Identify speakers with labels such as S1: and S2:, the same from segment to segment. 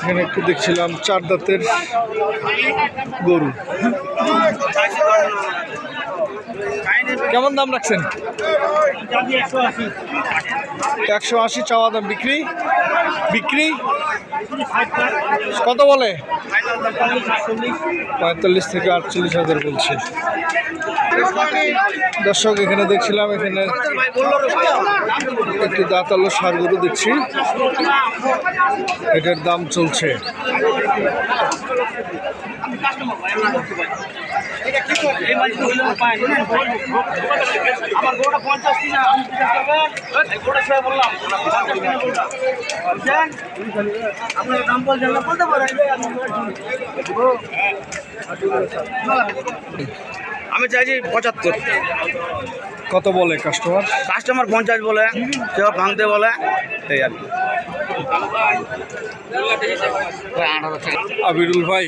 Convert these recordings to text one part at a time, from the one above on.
S1: এখানে একটু দেখছিলাম 4 দাঁতের গরু। কেমন দাম রাখছেন? 180 চাওয়া দাম। বিক্রি বিক্রি কত বলে? 45 থেকে 48,000 বলছে। দর্শক এখানে দেখছিলাম, এখানে একটি দাঁতালো ষাঁড় গরু দেখছি, এটার দাম চলছে।
S2: আমি চাইছি 75।
S1: কত বলে কাস্টমার?
S2: 50 বলে, কেউ ভাঙতে বলে, এই আর কি।
S1: আবিরুল ভাই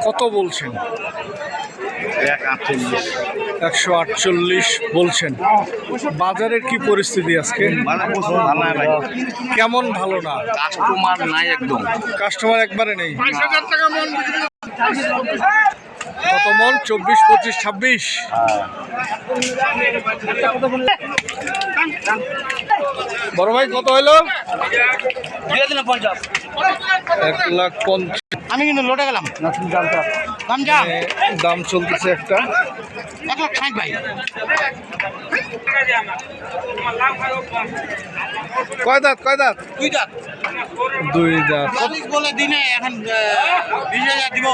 S1: কত বলছেন? 148 বলছেন। বাজারের কি পরিস্থিতি আজকে? কেমন? ভালো না,
S2: কাস্টমার নাই, একদম
S1: কাস্টমার একবারে নেই। কত মন? 24, 25, 26। বড় ভাই কত হইলো? 1,50,000।
S2: আমি কিন্তু লটে গেলাম।
S1: দাম চলতেছে একটা
S2: 1,60,000 ভাই।
S1: কয় দাঁত? কয় দাঁত?
S2: 2 দাঁত।
S1: 2 দাঁত।
S2: 40 বলে দিনে এখন 20,000 দিব।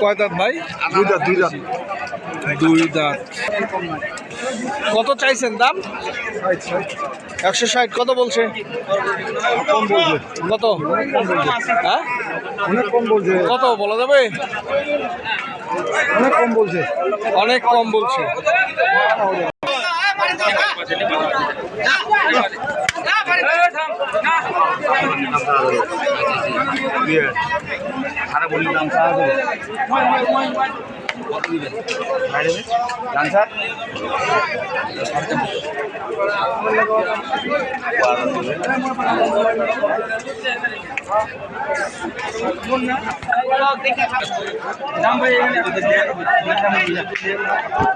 S1: কয় দাঁত ভাই?
S2: 2 দাঁত। 2 দাঁত।
S1: 2 দাঁত। কত চাইছেন দাম? 160। কত বলছে? কত? হ্যাঁ, কত বলা যাবে?
S3: অনেক কম বলছে।
S1: অনেক কম বলছে।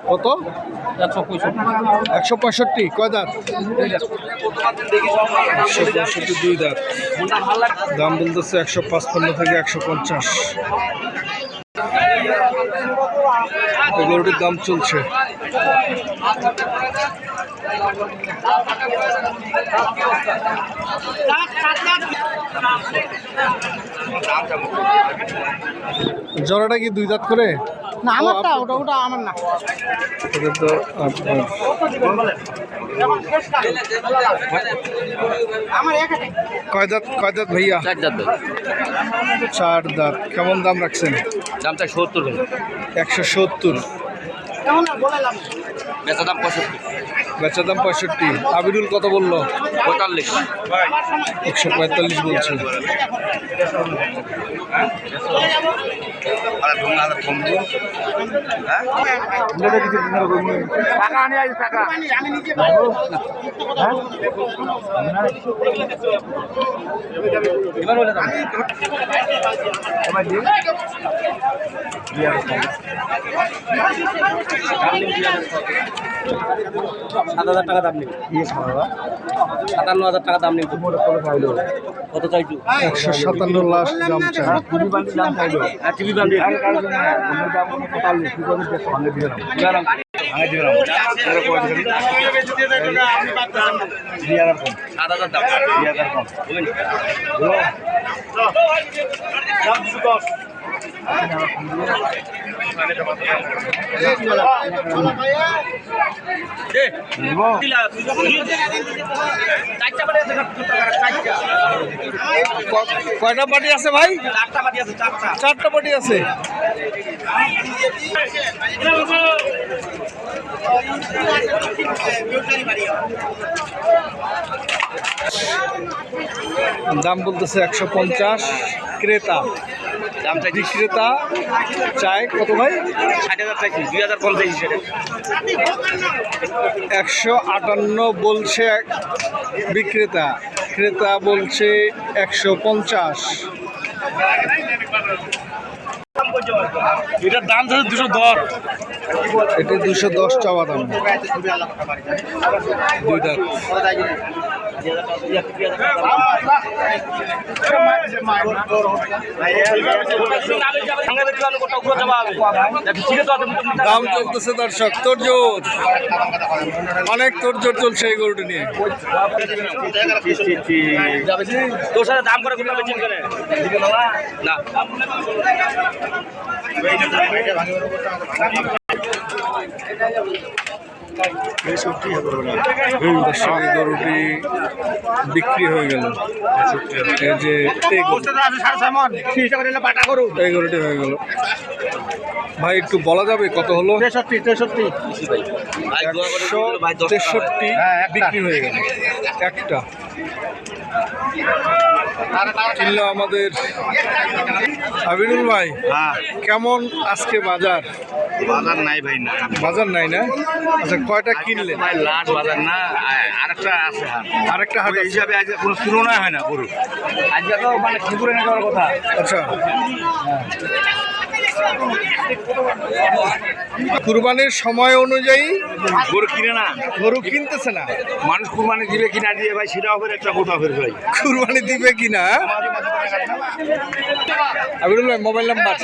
S1: কত? 165। কয় দাঁত? 165, 2 দাঁত। দাম বলতেছে 155 থেকে 150। গরুটির দাম চলছে। জরাটা কি 2 দাঁত করে?
S2: না, আমারটা ওটা আমার না।
S1: এটা তো আপনার। কয় দাঁত? কয় দাঁত ভাইয়া?
S2: 4 দাঁত।
S1: 4 দাঁত। কেমন দাম রাখছেন?
S2: দামটা 70 ভাই।
S1: 170।
S2: বেচা দাম 65।
S1: বেচা দাম 65। আবিরুল কত বললো?
S2: 45।
S1: 145 বলছে।
S2: $7,000 টাকা দাম নেই। 57,000 টাকা দাম নেই। কত চাইছো?
S1: 157 লাস্ট দাম চাই।
S2: TV bundle.
S1: কয়টা পার্টি আছে ভাই? 4টা পার্টি আছে। দাম বলতেছে 150। ক্রেতা, বিক্রেতা চায় কত ভাই?
S2: 60,000 চাইছি, 2,000 কম চাইছি সেটা।
S1: 158 বলছে বিক্রেতা, ক্রেতা বলছে 150।
S2: এটার দাম হচ্ছে 210।
S1: এটা 210 চাওয়া দাম। দুই দাঁত। দাম চলতেছে দর্শক, তোড়জোড়, অনেক তোড়জোড় চলছে এই গরুটি নিয়ে।
S2: তোর সাথে দাম করে কোনটা বেচেন করে না।
S1: দর্শক এই গরুটি বিক্রি হয়ে গেল। এই যে এই গরুটি হয়ে গেল। ভাই একটু বলা যাবে কত হলো? 163 বিক্রি হয়ে গেল একটা। কিনলো আমাদের আবিরুল ভাই।
S2: হ্যাঁ,
S1: কেমন আজকে বাজার?
S2: বাজার নাই ভাই, না
S1: বাজার নাই না? আচ্ছা, কয়টা কিনলেন?
S2: ভাই লাট বাজার না, আরেকটা আছে হাট।
S1: আরেকটা হাট
S2: ওই
S1: আছে।
S2: হিসাবে আজকে কোনো তুলনা হয় না গরু। আজকে তো মানে ত্রিপুরা নিয়ে যাওয়ার কথা।
S1: আচ্ছা, কুরবানির সময় অনুযায়ী
S2: গরু কিনে না,
S1: গরু কিনতেছে না।
S2: মানুষ কুরবানি দিবে কিনা দিয়ে ভাই, সেটাও ফের একটা কোথাও ফের ভাই।
S1: কুরবানি দিবে কিনা? আবিরুল ভাই মোবাইল নাম্বার?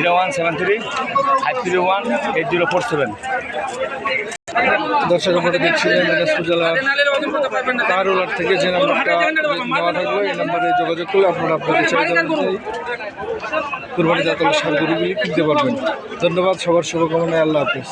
S2: 0173-501-8047।
S1: দর্শক আপনারা দেখছিলেন দিনাজপুর জেলার কারুলার থেকে যে নাম্বারটা নেওয়া থাকলো, এই নাম্বারে যোগাযোগ করলে আপনারা আপনাদের চাহিদা অনুযায়ী কুরবানি জাতের সার গরুগুলি কিনতে পারবেন। ধন্যবাদ, সবার শুভকামনায়, আল্লাহ হাফেজ।